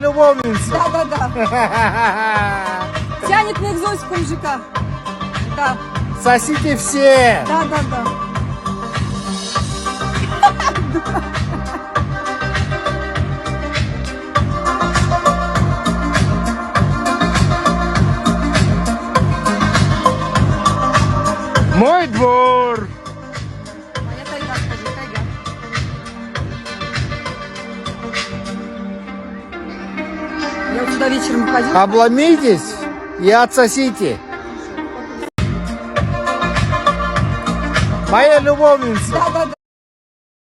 Любовница. Да. Тянет на экзотику мужика. Да. Сосите все. Да. Мой двор. Моя тайга, скажи, тайга. Я вот сюда вечером ходила. Обломитесь и отсосите. Моя любовница. Да.